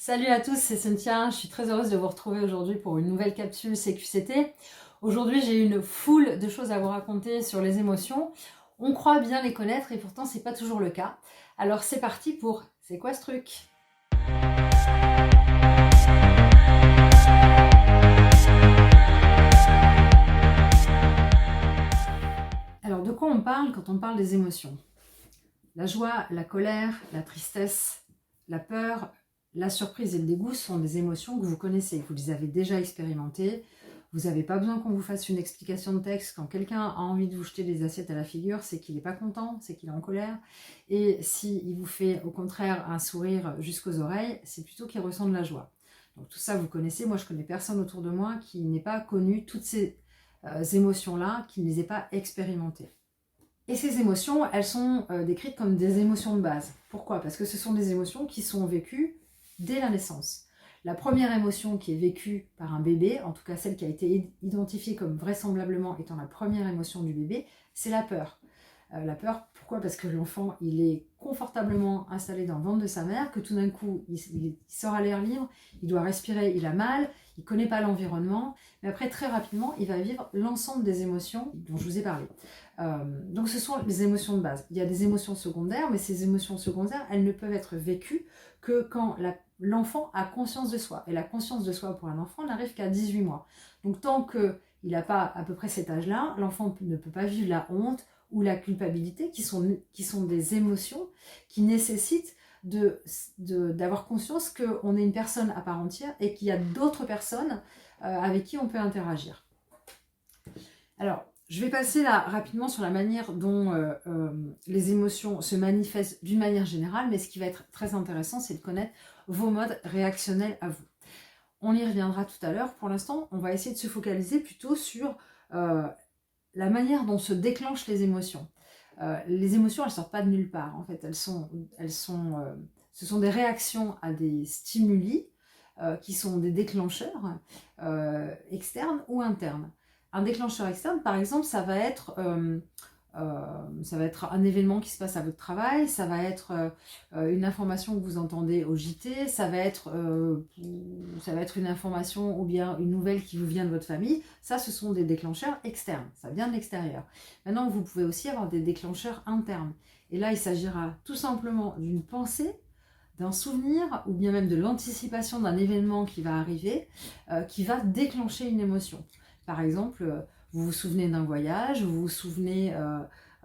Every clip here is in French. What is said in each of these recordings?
Salut à tous, c'est Cynthia, je suis très heureuse de vous retrouver aujourd'hui pour une nouvelle capsule CQCT. Aujourd'hui j'ai une foule de choses à vous raconter sur les émotions. On croit bien les connaître et pourtant c'est pas toujours le cas. Alors c'est parti pour C'est quoi ce truc? Alors de quoi on parle quand on parle des émotions? La joie, la colère, la tristesse, la peur, la surprise et le dégoût sont des émotions que vous connaissez, vous les avez déjà expérimentées. Vous n'avez pas besoin qu'on vous fasse une explication de texte. Quand quelqu'un a envie de vous jeter des assiettes à la figure, c'est qu'il n'est pas content, c'est qu'il est en colère. Et s'il vous fait au contraire un sourire jusqu'aux oreilles, c'est plutôt qu'il ressent de la joie. Donc tout ça vous connaissez. Moi je connais personne autour de moi qui n'ait pas connu toutes ces émotions-là, qui ne les ait pas expérimentées. Et ces émotions, elles sont décrites comme des émotions de base. Pourquoi? Parce que ce sont des émotions qui sont vécues dès la naissance. La première émotion qui est vécue par un bébé, en tout cas celle qui a été identifiée comme vraisemblablement étant la première émotion du bébé, c'est la peur. La peur, pourquoi? Parce que l'enfant, il est confortablement installé dans le ventre de sa mère, que tout d'un coup, il sort à l'air libre, il doit respirer, il a mal, il ne connaît pas l'environnement, mais après, très rapidement, il va vivre l'ensemble des émotions dont je vous ai parlé. Donc ce sont les émotions de base. Il y a des émotions secondaires, mais ces émotions secondaires, elles ne peuvent être vécues que quand l'enfant a conscience de soi. Et la conscience de soi pour un enfant n'arrive qu'à 18 mois. Donc tant qu'il n'a pas à peu près cet âge-là, l'enfant ne peut pas vivre la honte ou la culpabilité, qui sont des émotions qui nécessitent d'avoir conscience qu'on est une personne à part entière et qu'il y a d'autres personnes avec qui on peut interagir. Alors, je vais passer là rapidement sur la manière dont les émotions se manifestent d'une manière générale, mais ce qui va être très intéressant, c'est de connaître vos modes réactionnels à vous. On y reviendra tout à l'heure. Pour l'instant, on va essayer de se focaliser plutôt sur la manière dont se déclenchent les émotions. Les émotions, elles ne sortent pas de nulle part. En fait, ce sont des réactions à des stimuli qui sont des déclencheurs externes ou internes. Un déclencheur externe, par exemple, ça va être un événement qui se passe à votre travail, ça va être une information que vous entendez au JT, ça va être une information ou bien une nouvelle qui vous vient de votre famille. Ça, ce sont des déclencheurs externes, ça vient de l'extérieur. Maintenant, vous pouvez aussi avoir des déclencheurs internes. Et là, il s'agira tout simplement d'une pensée, d'un souvenir ou bien même de l'anticipation d'un événement qui va arriver, qui va déclencher une émotion. Par exemple, vous vous souvenez d'un voyage, vous vous souvenez,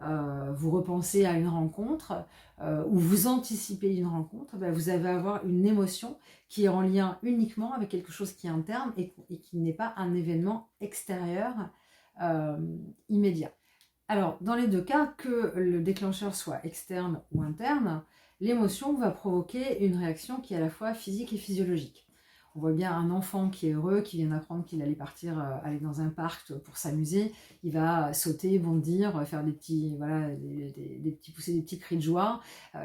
vous repensez à une rencontre, ou vous anticipez une rencontre, ben vous allez avoir une émotion qui est en lien uniquement avec quelque chose qui est interne et qui n'est pas un événement extérieur immédiat. Alors, dans les deux cas, que le déclencheur soit externe ou interne, l'émotion va provoquer une réaction qui est à la fois physique et physiologique. On voit bien un enfant qui est heureux, qui vient d'apprendre qu'il allait partir, aller dans un parc pour s'amuser. Il va sauter, bondir, faire des petits, voilà, pousser des petits cris de joie.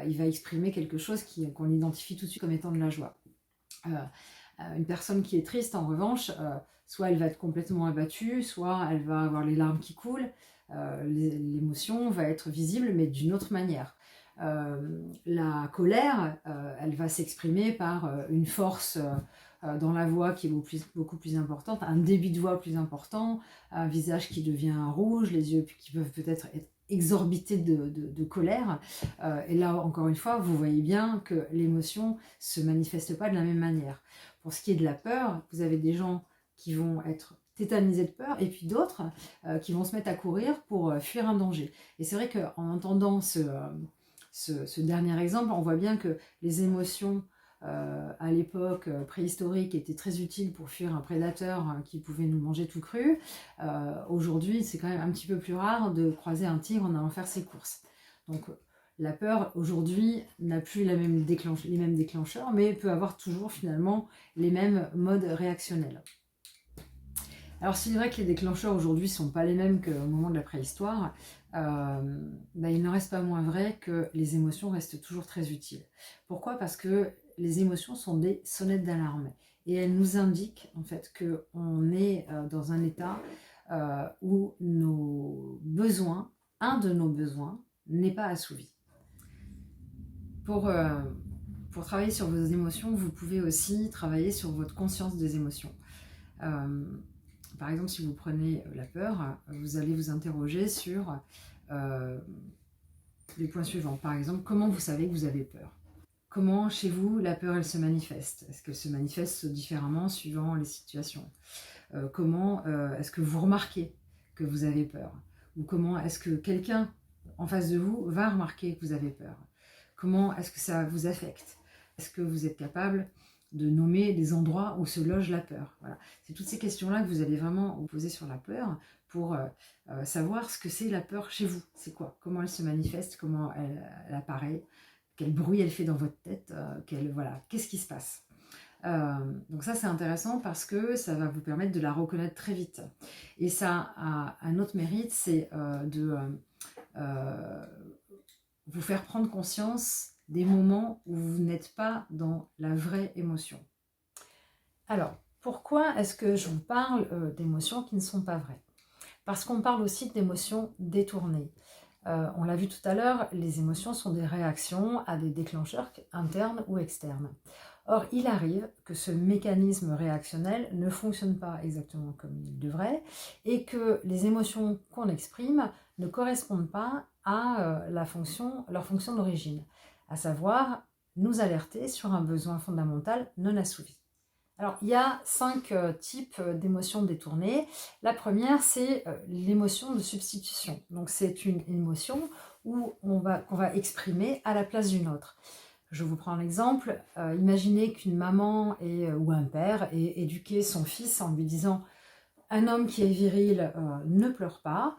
Il va exprimer quelque chose qu'on identifie tout de suite comme étant de la joie. Une personne qui est triste, en revanche, soit elle va être complètement abattue, soit elle va avoir les larmes qui coulent. L'émotion va être visible, mais d'une autre manière. La colère, elle va s'exprimer par une force dans la voix qui est beaucoup plus importante, un débit de voix plus important, un visage qui devient rouge, les yeux qui peuvent peut-être être exorbités de colère. Et là, encore une fois, vous voyez bien que l'émotion ne se manifeste pas de la même manière. Pour ce qui est de la peur, vous avez des gens qui vont être tétanisés de peur et puis d'autres qui vont se mettre à courir pour fuir un danger. Et c'est vrai qu'en entendant ce dernier exemple, on voit bien que les émotions à l'époque préhistorique étaient très utiles pour fuir un prédateur qui pouvait nous manger tout cru. Aujourd'hui, c'est quand même un petit peu plus rare de croiser un tigre en allant faire ses courses. Donc la peur aujourd'hui n'a plus les mêmes déclencheurs, mais peut avoir toujours finalement les mêmes modes réactionnels. Alors c'est vrai que les déclencheurs aujourd'hui ne sont pas les mêmes qu'au moment de la préhistoire. Il n'en reste pas moins vrai que les émotions restent toujours très utiles. Pourquoi? Parce que les émotions sont des sonnettes d'alarme et elles nous indiquent en fait qu'on est dans un état où un de nos besoins n'est pas assouvi. Pour Pour travailler sur vos émotions, vous pouvez aussi travailler sur votre conscience des émotions. Par exemple, si vous prenez la peur, vous allez vous interroger sur les points suivants. Par exemple, comment vous savez que vous avez peur? Comment, chez vous, la peur, elle se manifeste? Est-ce qu'elle se manifeste différemment suivant les situations? Comment est-ce que vous remarquez que vous avez peur? Ou comment est-ce que quelqu'un en face de vous va remarquer que vous avez peur? Comment est-ce que ça vous affecte? Est-ce que vous êtes capable de nommer les endroits où se loge la peur? Voilà. C'est toutes ces questions-là que vous allez vraiment vous poser sur la peur pour savoir ce que c'est la peur chez vous. C'est quoi? Comment elle se manifeste? Comment elle apparaît? Quel bruit elle fait dans votre tête? Voilà. Qu'est-ce qui se passe? Donc ça c'est intéressant parce que ça va vous permettre de la reconnaître très vite. Et ça a un autre mérite, c'est de vous faire prendre conscience des moments où vous n'êtes pas dans la vraie émotion. Alors, pourquoi est-ce que je vous parle d'émotions qui ne sont pas vraies? Parce qu'on parle aussi d'émotions détournées. On l'a vu tout à l'heure, les émotions sont des réactions à des déclencheurs internes ou externes. Or, il arrive que ce mécanisme réactionnel ne fonctionne pas exactement comme il devrait et que les émotions qu'on exprime ne correspondent pas à leur fonction d'origine, à savoir nous alerter sur un besoin fondamental non assouvi. Alors, il y a 5 types d'émotions détournées. La première, c'est l'émotion de substitution. Donc, c'est une émotion qu'on va exprimer à la place d'une autre. Je vous prends un exemple. Imaginez qu'une maman ou un père ait éduqué son fils en lui disant « Un homme qui est viril ne pleure pas ».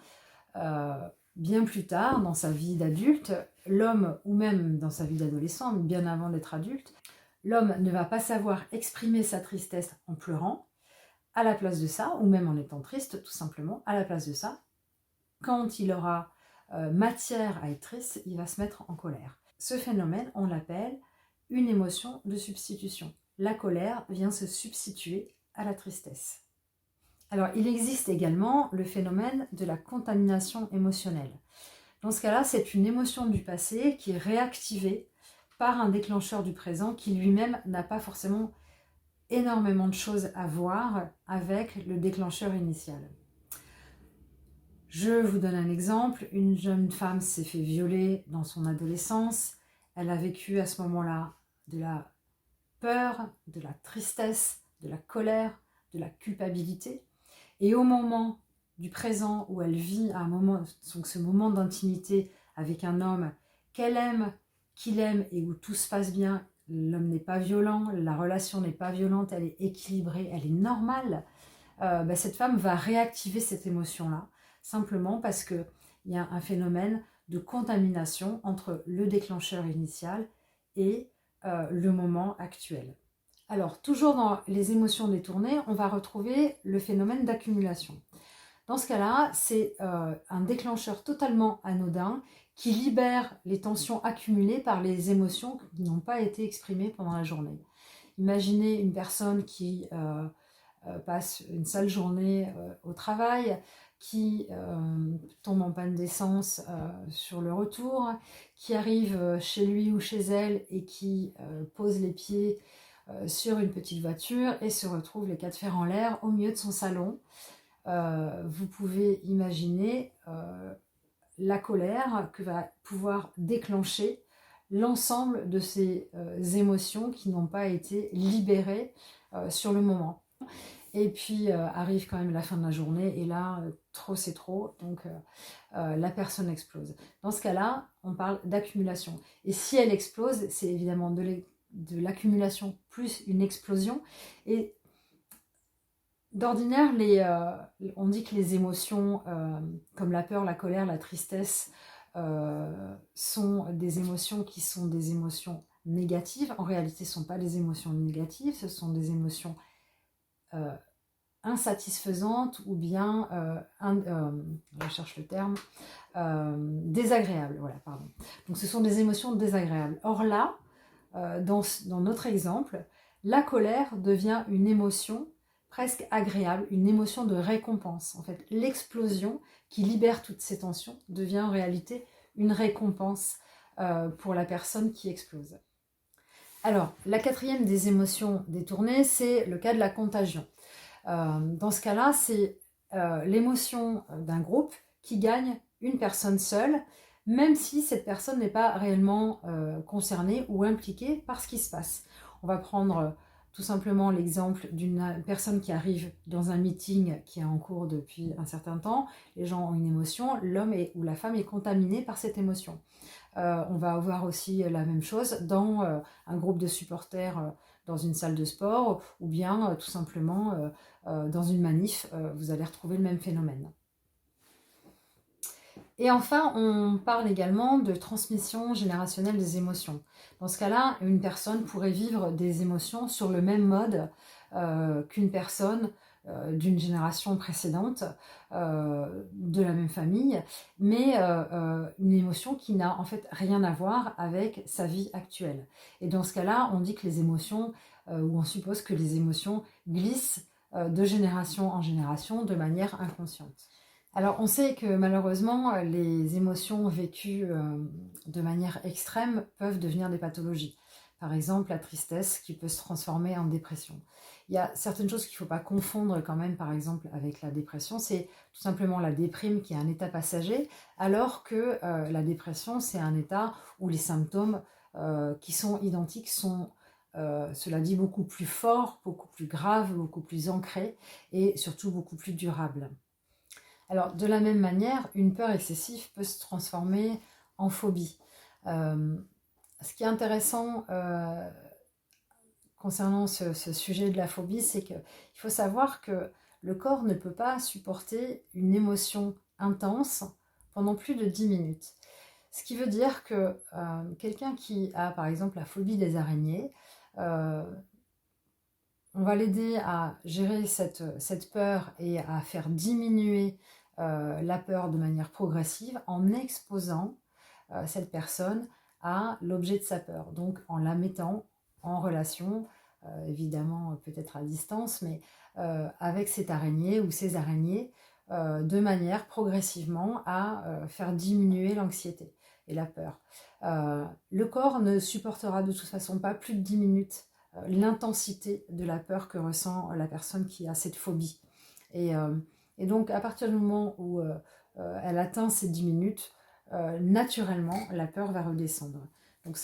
Bien plus tard, dans sa vie d'adulte, l'homme, ou même dans sa vie d'adolescent, bien avant d'être adulte, l'homme ne va pas savoir exprimer sa tristesse en pleurant. À la place de ça, ou même en étant triste, tout simplement, à la place de ça, quand il aura matière à être triste, il va se mettre en colère. Ce phénomène, on l'appelle une émotion de substitution. La colère vient se substituer à la tristesse. Alors, il existe également le phénomène de la contamination émotionnelle. Dans ce cas-là, c'est une émotion du passé qui est réactivée par un déclencheur du présent qui lui-même n'a pas forcément énormément de choses à voir avec le déclencheur initial. Je vous donne un exemple. Une jeune femme s'est fait violer dans son adolescence. Elle a vécu à ce moment-là de la peur, de la tristesse, de la colère, de la culpabilité. Et au moment du présent où elle vit ce moment d'intimité avec un homme qu'elle aime, qu'il aime et où tout se passe bien, l'homme n'est pas violent, la relation n'est pas violente, elle est équilibrée, elle est normale, cette femme va réactiver cette émotion-là, simplement parce qu'il y a un phénomène de contamination entre le déclencheur initial et le moment actuel. Alors, toujours dans les émotions détournées, on va retrouver le phénomène d'accumulation. Dans ce cas-là, c'est un déclencheur totalement anodin qui libère les tensions accumulées par les émotions qui n'ont pas été exprimées pendant la journée. Imaginez une personne qui passe une sale journée au travail, qui tombe en panne d'essence sur le retour, qui arrive chez lui ou chez elle et qui pose les pieds sur une petite voiture et se retrouve les quatre fers en l'air au milieu de son salon. Vous pouvez imaginer la colère que va pouvoir déclencher l'ensemble de ces émotions qui n'ont pas été libérées sur le moment. Et puis arrive quand même la fin de la journée et là, trop c'est trop, donc la personne explose. Dans ce cas-là, on parle d'accumulation. Et si elle explose, c'est évidemment de l'accumulation plus une explosion. Et d'ordinaire, on dit que les émotions comme la peur, la colère, la tristesse sont des émotions qui sont des émotions négatives. En réalité, ce ne sont pas des émotions négatives, ce sont des émotions insatisfaisantes ou bien, je cherche le terme, désagréables. Voilà, pardon. Donc ce sont des émotions désagréables. Or là, dans notre exemple, la colère devient une émotion presque agréable, une émotion de récompense. En fait, l'explosion qui libère toutes ces tensions devient en réalité une récompense pour la personne qui explose. Alors, la quatrième des émotions détournées, c'est le cas de la contagion. Dans ce cas-là, c'est l'émotion d'un groupe qui gagne une personne seule, même si cette personne n'est pas réellement concernée ou impliquée par ce qui se passe. On va prendre tout simplement l'exemple d'une personne qui arrive dans un meeting qui est en cours depuis un certain temps. Les gens ont une émotion, l'homme ou la femme est contaminé par cette émotion. On va avoir aussi la même chose dans un groupe de supporters dans une salle de sport ou bien tout simplement dans une manif, vous allez retrouver le même phénomène. Et enfin, on parle également de transmission générationnelle des émotions. Dans ce cas-là, une personne pourrait vivre des émotions sur le même mode qu'une personne d'une génération précédente, de la même famille, mais une émotion qui n'a en fait rien à voir avec sa vie actuelle. Et dans ce cas-là, on dit que les émotions, ou on suppose que les émotions glissent de génération en génération de manière inconsciente. Alors, on sait que malheureusement, les émotions vécues de manière extrême peuvent devenir des pathologies. Par exemple, la tristesse qui peut se transformer en dépression. Il y a certaines choses qu'il ne faut pas confondre quand même, par exemple, avec la dépression. C'est tout simplement la déprime qui est un état passager, alors que la dépression, c'est un état où les symptômes qui sont identiques sont, cela dit, beaucoup plus forts, beaucoup plus graves, beaucoup plus ancrés et surtout beaucoup plus durables. Alors, de la même manière, une peur excessive peut se transformer en phobie. Ce qui est intéressant concernant ce sujet de la phobie, c'est qu'il faut savoir que le corps ne peut pas supporter une émotion intense pendant plus de 10 minutes. Ce qui veut dire que quelqu'un qui a par exemple la phobie des araignées, on va l'aider à gérer cette peur et à faire diminuer la peur de manière progressive en exposant cette personne à l'objet de sa peur. Donc en la mettant en relation, évidemment peut-être à distance, mais avec cette araignée ou ces araignées, de manière progressivement à faire diminuer l'anxiété et la peur. Le corps ne supportera de toute façon pas plus de 10 minutes l'intensité de la peur que ressent la personne qui a cette phobie. Et donc, à partir du moment où elle atteint ces 10 minutes, naturellement, la peur va redescendre. Donc,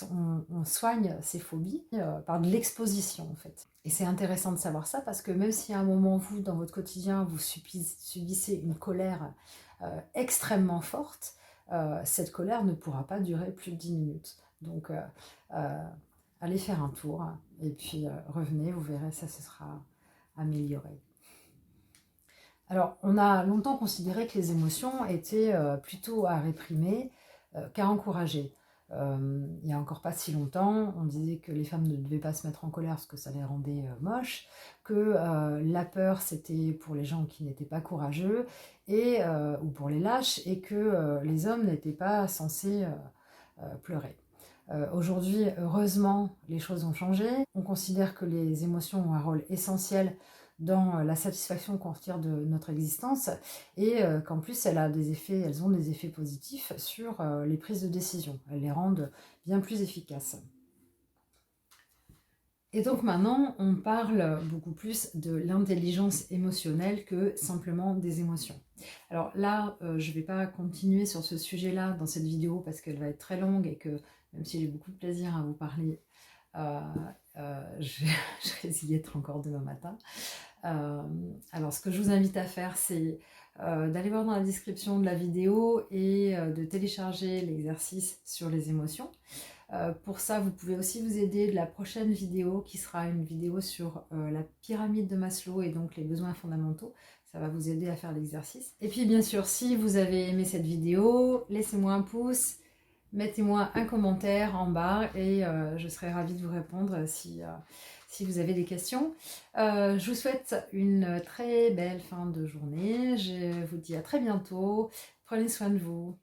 on soigne ces phobies par de l'exposition, en fait. Et c'est intéressant de savoir ça parce que même si à un moment, vous, dans votre quotidien, vous subissez une colère extrêmement forte, cette colère ne pourra pas durer plus de 10 minutes. Donc, allez faire un tour et puis revenez, vous verrez, ça se sera amélioré. Alors, on a longtemps considéré que les émotions étaient plutôt à réprimer qu'à encourager. Il n'y a encore pas si longtemps, on disait que les femmes ne devaient pas se mettre en colère parce que ça les rendait moches, que la peur c'était pour les gens qui n'étaient pas courageux ou pour les lâches, et que les hommes n'étaient pas censés pleurer. Aujourd'hui, heureusement, les choses ont changé. On considère que les émotions ont un rôle essentiel dans la satisfaction qu'on retire de notre existence et qu'en plus elles ont des effets positifs sur les prises de décision. Elles les rendent bien plus efficaces. Et donc maintenant, on parle beaucoup plus de l'intelligence émotionnelle que simplement des émotions. Alors là, je ne vais pas continuer sur ce sujet-là dans cette vidéo parce qu'elle va être très longue et que même si j'ai beaucoup de plaisir à vous parler, je risque d'y être encore demain matin. Alors ce que je vous invite à faire, c'est d'aller voir dans la description de la vidéo et de télécharger l'exercice sur les émotions. Pour ça, vous pouvez aussi vous aider de la prochaine vidéo qui sera une vidéo sur la pyramide de Maslow et donc les besoins fondamentaux. Ça va vous aider à faire l'exercice. Et puis bien sûr, si vous avez aimé cette vidéo, laissez-moi un pouce, mettez-moi un commentaire en bas et je serai ravie de vous répondre si vous avez des questions. Je vous souhaite une très belle fin de journée. Je vous dis à très bientôt. Prenez soin de vous.